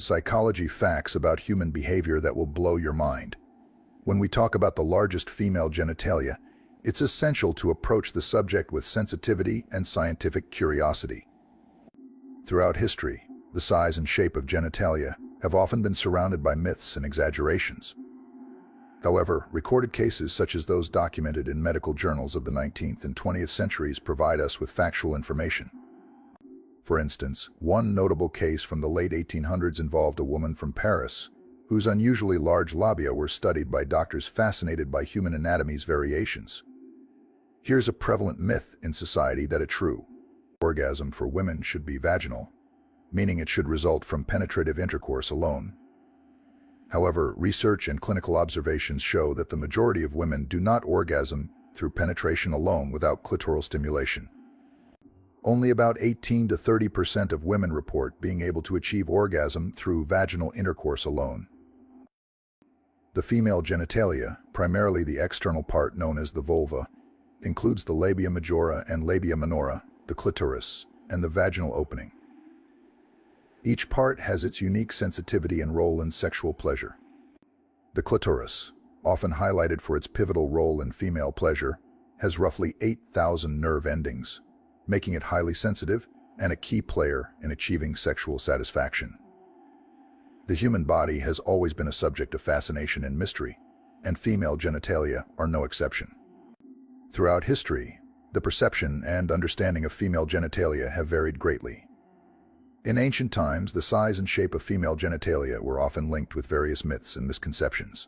psychology facts about human behavior that will blow your mind. When we talk about the largest female genitalia, it's essential to approach the subject with sensitivity and scientific curiosity. Throughout history, the size and shape of genitalia have often been surrounded by myths and exaggerations. However, recorded cases such as those documented in medical journals of the 19th and 20th centuries provide us with factual information. For instance, one notable case from the late 1800s involved a woman from Paris whose unusually large labia were studied by doctors fascinated by human anatomy's variations. Here's a prevalent myth in society that a true orgasm for women should be vaginal, meaning it should result from penetrative intercourse alone. However, research and clinical observations show that the majority of women do not orgasm through penetration alone without clitoral stimulation. Only about 18 to 30% of women report being able to achieve orgasm through vaginal intercourse alone. The female genitalia, primarily the external part known as the vulva, includes the labia majora and labia minora, the clitoris, and the vaginal opening. Each part has its unique sensitivity and role in sexual pleasure. The clitoris, often highlighted for its pivotal role in female pleasure, has roughly 8,000 nerve endings, making it highly sensitive and a key player in achieving sexual satisfaction. The human body has always been a subject of fascination and mystery, and female genitalia are no exception. Throughout history, the perception and understanding of female genitalia have varied greatly. In ancient times, the size and shape of female genitalia were often linked with various myths and misconceptions.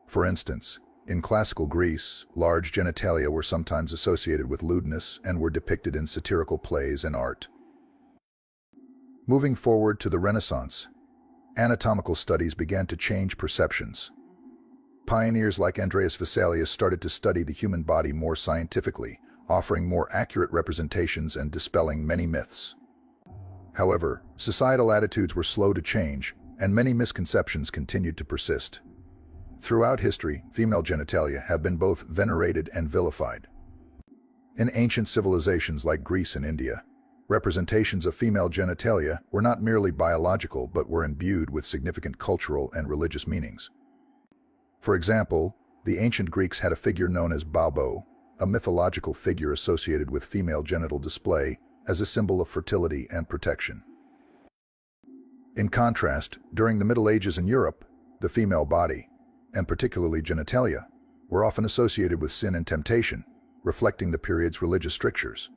For instance, in classical Greece, large genitalia were sometimes associated with lewdness and were depicted in satirical plays and art. Moving forward to the Renaissance, anatomical studies began to change perceptions. Pioneers like Andreas Vesalius started to study the human body more scientifically, offering more accurate representations and dispelling many myths. However, societal attitudes were slow to change, and many misconceptions continued to persist. Throughout history, female genitalia have been both venerated and vilified. In ancient civilizations like Greece and India, representations of female genitalia were not merely biological but were imbued with significant cultural and religious meanings. For example, the ancient Greeks had a figure known as Baubo, a mythological figure associated with female genital display as a symbol of fertility and protection. In contrast, during the Middle Ages in Europe, the female body, and particularly genitalia, were often associated with sin and temptation, reflecting the period's religious strictures.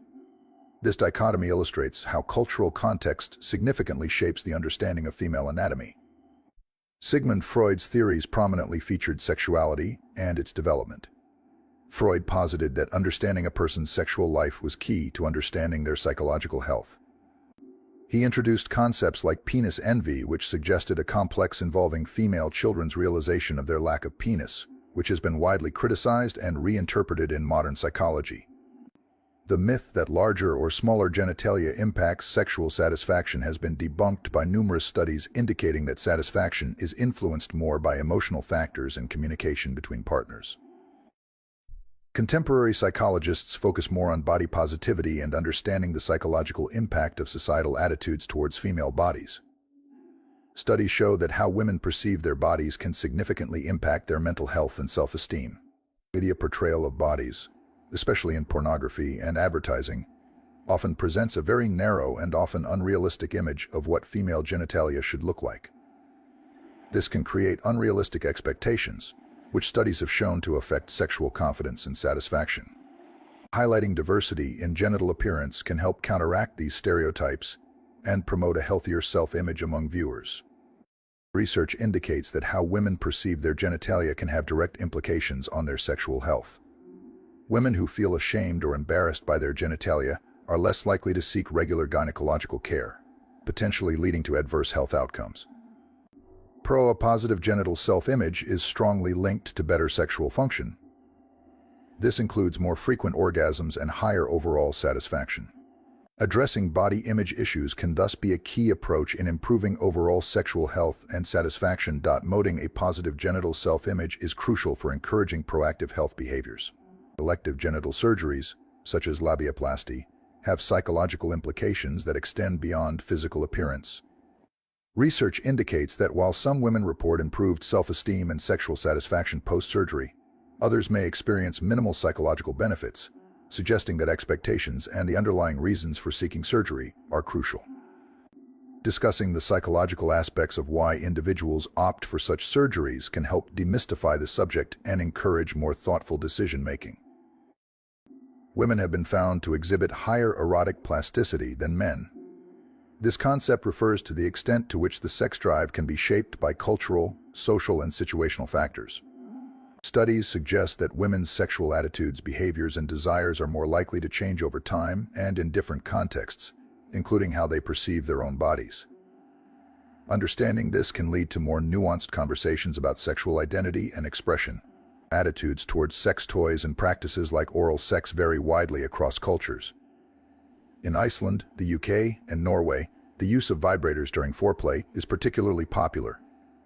This dichotomy illustrates how cultural context significantly shapes the understanding of female anatomy. Sigmund Freud's theories prominently featured sexuality and its development. Freud posited that understanding a person's sexual life was key to understanding their psychological health. He introduced concepts like penis envy, which suggested a complex involving female children's realization of their lack of penis, which has been widely criticized and reinterpreted in modern psychology. The myth that larger or smaller genitalia impacts sexual satisfaction has been debunked by numerous studies indicating that satisfaction is influenced more by emotional factors and communication between partners. Contemporary psychologists focus more on body positivity and understanding the psychological impact of societal attitudes towards female bodies. Studies show that how women perceive their bodies can significantly impact their mental health and self-esteem. Media portrayal of bodies, especially in pornography and advertising, often presents a very narrow and often unrealistic image of what female genitalia should look like. This can create unrealistic expectations, which studies have shown to affect sexual confidence and satisfaction. Highlighting diversity in genital appearance can help counteract these stereotypes and promote a healthier self-image among viewers. Research indicates that how women perceive their genitalia can have direct implications on their sexual health. Women who feel ashamed or embarrassed by their genitalia are less likely to seek regular gynecological care, potentially leading to adverse health outcomes. A positive genital self-image is strongly linked to better sexual function. This includes more frequent orgasms and higher overall satisfaction. Addressing body image issues can thus be a key approach in improving overall sexual health and satisfaction. Promoting a positive genital self-image is crucial for encouraging proactive health behaviors. Elective genital surgeries, such as labiaplasty, have psychological implications that extend beyond physical appearance. Research indicates that while some women report improved self-esteem and sexual satisfaction post-surgery, others may experience minimal psychological benefits, suggesting that expectations and the underlying reasons for seeking surgery are crucial. Discussing the psychological aspects of why individuals opt for such surgeries can help demystify the subject and encourage more thoughtful decision-making. Women have been found to exhibit higher erotic plasticity than men. This concept refers to the extent to which the sex drive can be shaped by cultural, social, and situational factors. Studies suggest that women's sexual attitudes, behaviors, and desires are more likely to change over time and in different contexts, including how they perceive their own bodies. Understanding this can lead to more nuanced conversations about sexual identity and expression. Attitudes towards sex toys and practices like oral sex vary widely across cultures. In Iceland, the UK, and Norway, the use of vibrators during foreplay is particularly popular,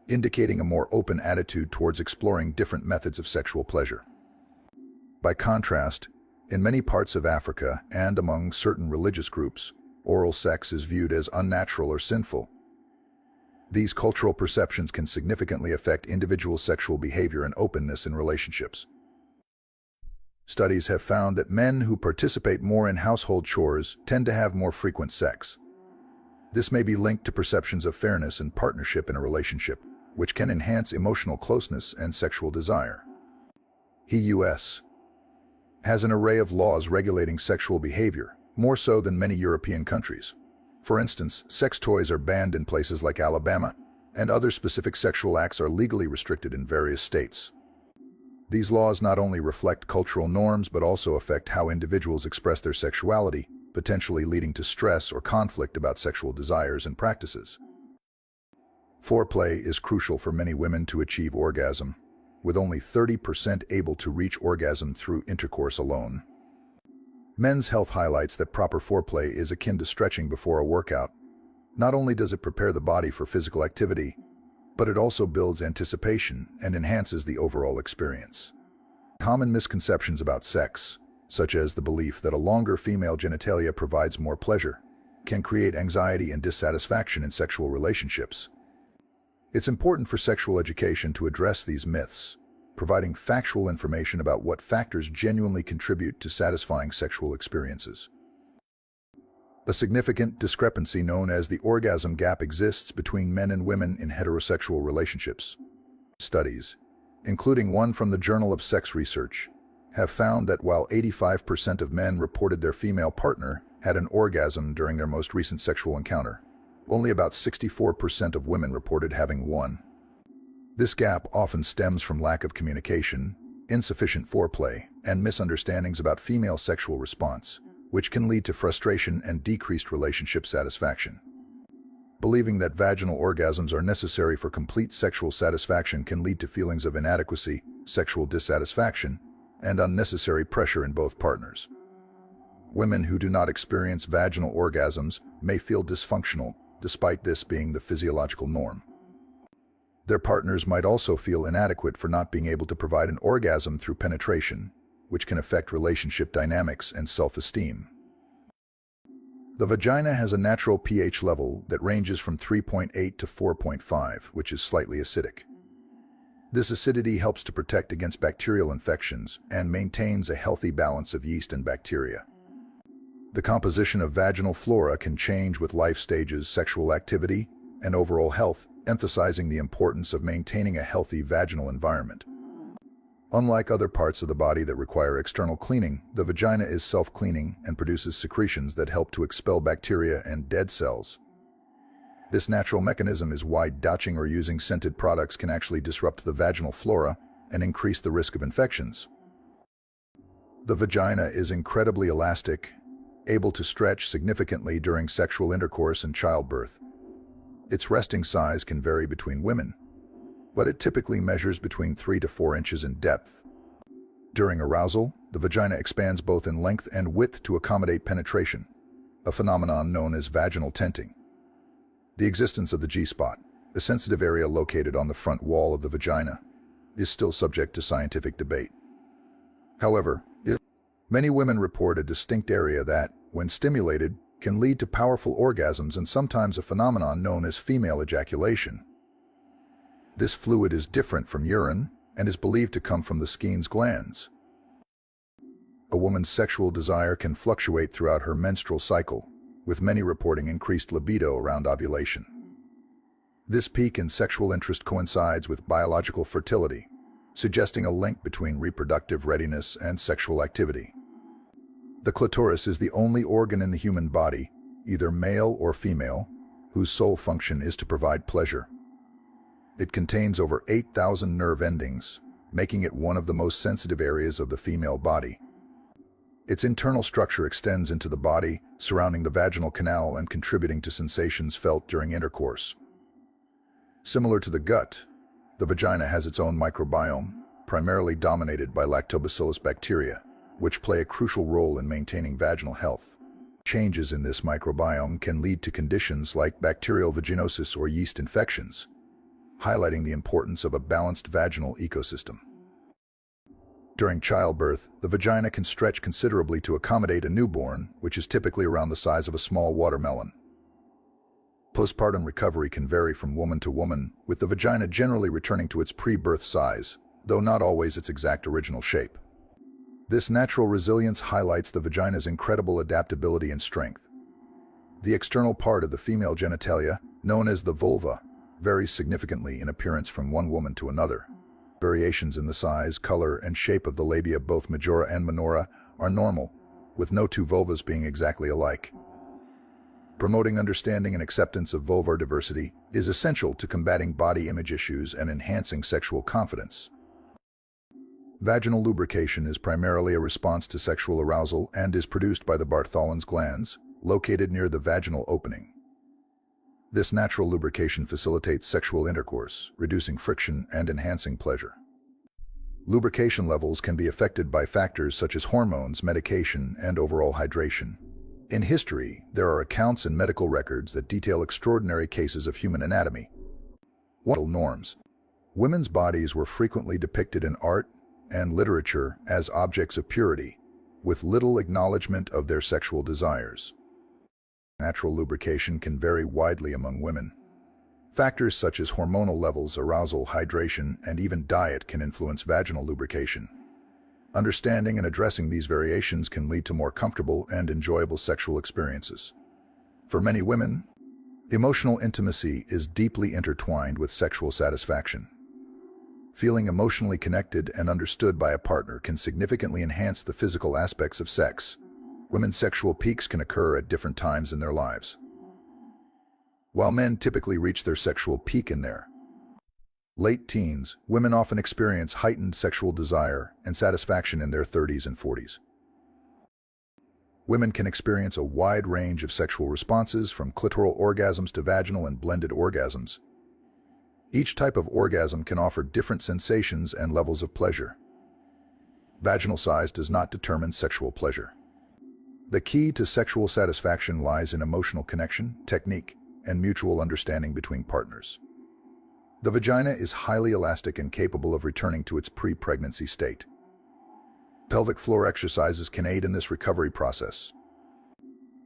indicating a more open attitude towards exploring different methods of sexual pleasure. By contrast, in many parts of Africa and among certain religious groups, oral sex is viewed as unnatural or sinful. These cultural perceptions can significantly affect individual sexual behavior and openness in relationships. Studies have found that men who participate more in household chores tend to have more frequent sex. This may be linked to perceptions of fairness and partnership in a relationship, which can enhance emotional closeness and sexual desire. The U.S. has an array of laws regulating sexual behavior, more so than many European countries. For instance, sex toys are banned in places like Alabama, and other specific sexual acts are legally restricted in various states. These laws not only reflect cultural norms but also affect how individuals express their sexuality, potentially leading to stress or conflict about sexual desires and practices. Foreplay is crucial for many women to achieve orgasm, with only 30% able to reach orgasm through intercourse alone. Men's Health highlights that proper foreplay is akin to stretching before a workout. Not only does it prepare the body for physical activity, but it also builds anticipation and enhances the overall experience. Common misconceptions about sex, such as the belief that a longer female genitalia provides more pleasure, can create anxiety and dissatisfaction in sexual relationships. It's important for sexual education to address these myths, providing factual information about what factors genuinely contribute to satisfying sexual experiences. A significant discrepancy known as the orgasm gap exists between men and women in heterosexual relationships. Studies, including one from the Journal of Sex Research, have found that while 85% of men reported their female partner had an orgasm during their most recent sexual encounter, only about 64% of women reported having one. This gap often stems from lack of communication, insufficient foreplay, and misunderstandings about female sexual response, which can lead to frustration and decreased relationship satisfaction. Believing that vaginal orgasms are necessary for complete sexual satisfaction can lead to feelings of inadequacy, sexual dissatisfaction, and unnecessary pressure in both partners. Women who do not experience vaginal orgasms may feel dysfunctional, despite this being the physiological norm. Their partners might also feel inadequate for not being able to provide an orgasm through penetration, which can affect relationship dynamics and self-esteem. The vagina has a natural pH level that ranges from 3.8 to 4.5, which is slightly acidic. This acidity helps to protect against bacterial infections and maintains a healthy balance of yeast and bacteria. The composition of vaginal flora can change with life stages, sexual activity, and overall health, emphasizing the importance of maintaining a healthy vaginal environment. Unlike other parts of the body that require external cleaning, the vagina is self-cleaning and produces secretions that help to expel bacteria and dead cells. This natural mechanism is why douching or using scented products can actually disrupt the vaginal flora and increase the risk of infections. The vagina is incredibly elastic, able to stretch significantly during sexual intercourse and childbirth. Its resting size can vary between women, but it typically measures between 3 to 4 inches in depth. During arousal, the vagina expands both in length and width to accommodate penetration, a phenomenon known as vaginal tenting. The existence of the G-spot, a sensitive area located on the front wall of the vagina, is still subject to scientific debate. However, many women report a distinct area that, when stimulated, can lead to powerful orgasms and sometimes a phenomenon known as female ejaculation. This fluid is different from urine and is believed to come from the Skene's glands. A woman's sexual desire can fluctuate throughout her menstrual cycle, with many reporting increased libido around ovulation. This peak in sexual interest coincides with biological fertility, suggesting a link between reproductive readiness and sexual activity. The clitoris is the only organ in the human body, either male or female, whose sole function is to provide pleasure. It contains over 8,000 nerve endings, making it one of the most sensitive areas of the female body. Its internal structure extends into the body, surrounding the vaginal canal and contributing to sensations felt during intercourse. Similar to the gut, the vagina has its own microbiome, primarily dominated by lactobacillus bacteria, which play a crucial role in maintaining vaginal health. Changes in this microbiome can lead to conditions like bacterial vaginosis or yeast infections, highlighting the importance of a balanced vaginal ecosystem. During childbirth, the vagina can stretch considerably to accommodate a newborn, which is typically around the size of a small watermelon. Postpartum recovery can vary from woman to woman, with the vagina generally returning to its pre-birth size, though not always its exact original shape. This natural resilience highlights the vagina's incredible adaptability and strength. The external part of the female genitalia, known as the vulva, varies significantly in appearance from one woman to another. Variations in the size, color, and shape of the labia, both majora and minora, are normal, with no two vulvas being exactly alike. Promoting understanding and acceptance of vulvar diversity is essential to combating body image issues and enhancing sexual confidence. Vaginal lubrication is primarily a response to sexual arousal and is produced by the Bartholin's glands, located near the vaginal opening. This natural lubrication facilitates sexual intercourse, reducing friction and enhancing pleasure. Lubrication levels can be affected by factors such as hormones, medication, and overall hydration. In history, there are accounts and medical records that detail extraordinary cases of human anatomy. Norms. Women's bodies were frequently depicted in art and literature as objects of purity, with little acknowledgement of their sexual desires. Natural lubrication can vary widely among women. Factors such as hormonal levels, arousal, hydration, and even diet can influence vaginal lubrication. Understanding and addressing these variations can lead to more comfortable and enjoyable sexual experiences. For many women, emotional intimacy is deeply intertwined with sexual satisfaction. Feeling emotionally connected and understood by a partner can significantly enhance the physical aspects of sex. Women's sexual peaks can occur at different times in their lives. While men typically reach their sexual peak in their late teens, women often experience heightened sexual desire and satisfaction in their 30s and 40s. Women can experience a wide range of sexual responses, from clitoral orgasms to vaginal and blended orgasms. Each type of orgasm can offer different sensations and levels of pleasure. Vaginal size does not determine sexual pleasure. The key to sexual satisfaction lies in emotional connection, technique, and mutual understanding between partners. The vagina is highly elastic and capable of returning to its pre-pregnancy state. Pelvic floor exercises can aid in this recovery process.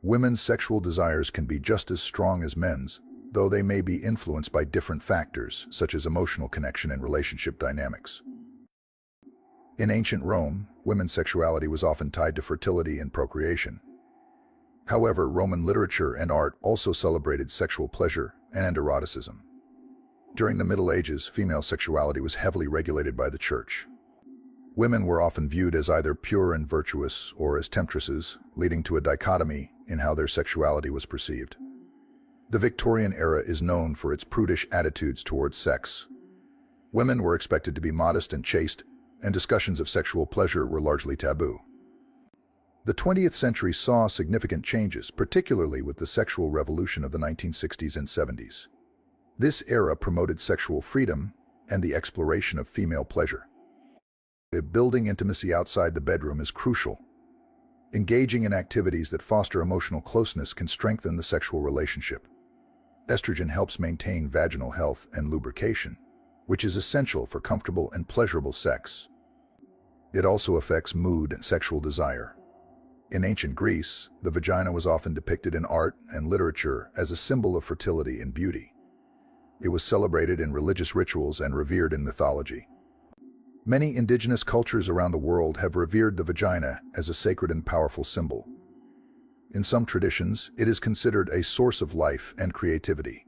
Women's sexual desires can be just as strong as men's, though they may be influenced by different factors, such as emotional connection and relationship dynamics. In ancient Rome, women's sexuality was often tied to fertility and procreation. However, Roman literature and art also celebrated sexual pleasure and eroticism. During the Middle Ages, female sexuality was heavily regulated by the Church. Women were often viewed as either pure and virtuous or as temptresses, leading to a dichotomy in how their sexuality was perceived. The Victorian era is known for its prudish attitudes towards sex. Women were expected to be modest and chaste, and discussions of sexual pleasure were largely taboo. The 20th century saw significant changes, particularly with the sexual revolution of the 1960s and 70s. This era promoted sexual freedom and the exploration of female pleasure. Building intimacy outside the bedroom is crucial. Engaging in activities that foster emotional closeness can strengthen the sexual relationship. Estrogen helps maintain vaginal health and lubrication, which is essential for comfortable and pleasurable sex. It also affects mood and sexual desire. In ancient Greece, the vagina was often depicted in art and literature as a symbol of fertility and beauty. It was celebrated in religious rituals and revered in mythology. Many indigenous cultures around the world have revered the vagina as a sacred and powerful symbol. In some traditions, it is considered a source of life and creativity.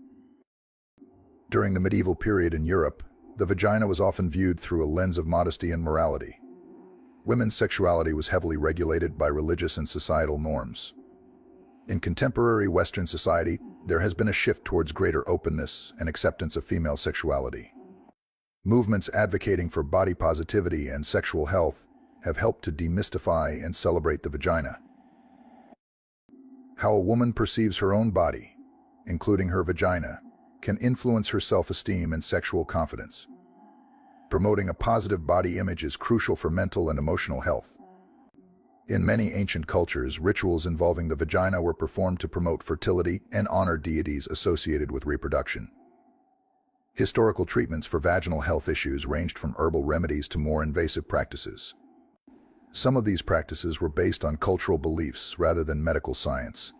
During the medieval period in Europe, the vagina was often viewed through a lens of modesty and morality. Women's sexuality was heavily regulated by religious and societal norms. In contemporary Western society, there has been a shift towards greater openness and acceptance of female sexuality. Movements advocating for body positivity and sexual health have helped to demystify and celebrate the vagina. How a woman perceives her own body, including her vagina, can influence her self-esteem and sexual confidence. Promoting a positive body image is crucial for mental and emotional health. In many ancient cultures, rituals involving the vagina were performed to promote fertility and honor deities associated with reproduction. Historical treatments for vaginal health issues ranged from herbal remedies to more invasive practices. Some of these practices were based on cultural beliefs rather than medical science.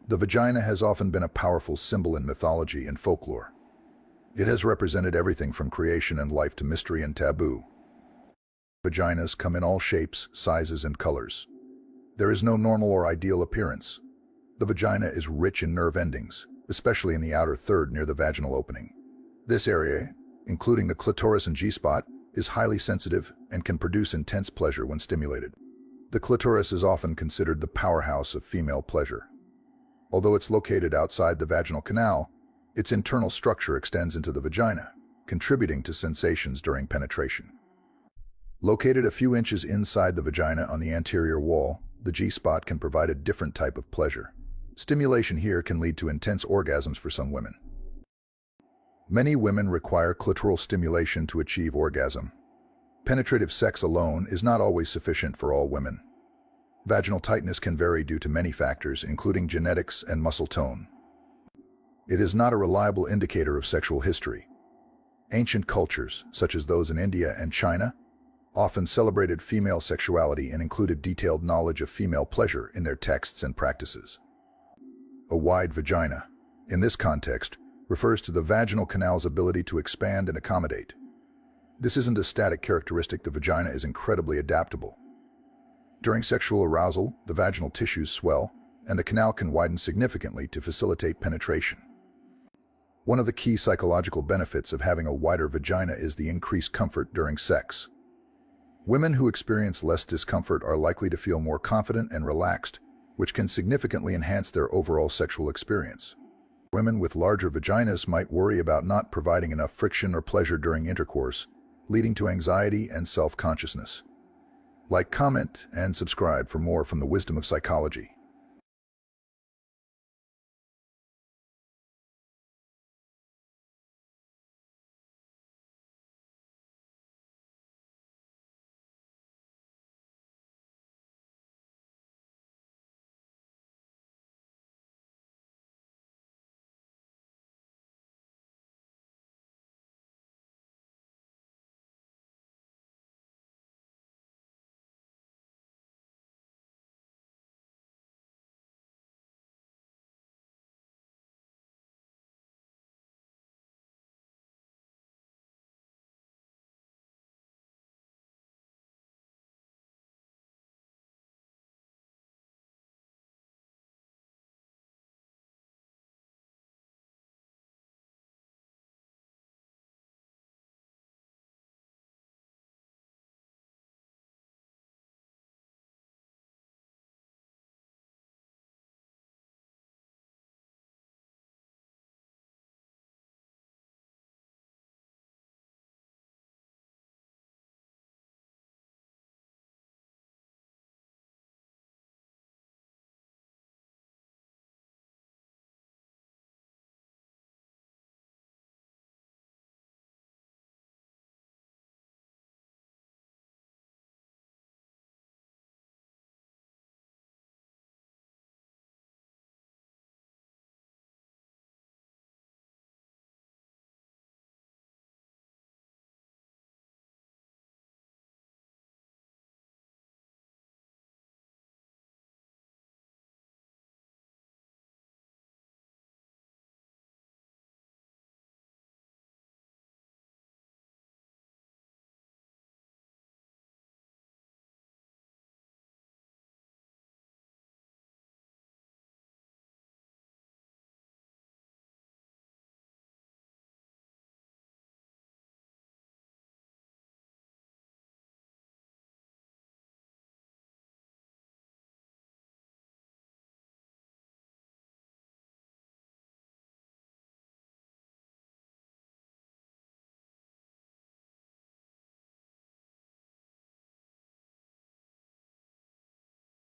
The vagina has often been a powerful symbol in mythology and folklore. It has represented everything from creation and life to mystery and taboo. Vaginas come in all shapes, sizes, and colors. There is no normal or ideal appearance. The vagina is rich in nerve endings, especially in the outer third near the vaginal opening. This area, including the clitoris and G-spot, is highly sensitive and can produce intense pleasure when stimulated. The clitoris is often considered the powerhouse of female pleasure. Although it's located outside the vaginal canal, its internal structure extends into the vagina, contributing to sensations during penetration. Located a few inches inside the vagina on the anterior wall, the G-spot can provide a different type of pleasure. Stimulation here can lead to intense orgasms for some women. Many women require clitoral stimulation to achieve orgasm. Penetrative sex alone is not always sufficient for all women. Vaginal tightness can vary due to many factors, including genetics and muscle tone. It is not a reliable indicator of sexual history. Ancient cultures, such as those in India and China, often celebrated female sexuality and included detailed knowledge of female pleasure in their texts and practices. A wide vagina, in this context, refers to the vaginal canal's ability to expand and accommodate. This isn't a static characteristic. The vagina is incredibly adaptable. During sexual arousal, the vaginal tissues swell, and the canal can widen significantly to facilitate penetration. One of the key psychological benefits of having a wider vagina is the increased comfort during sex. Women who experience less discomfort are likely to feel more confident and relaxed, which can significantly enhance their overall sexual experience. Women with larger vaginas might worry about not providing enough friction or pleasure during intercourse, leading to anxiety and self-consciousness. Like, comment, and subscribe for more from the wisdom of psychology.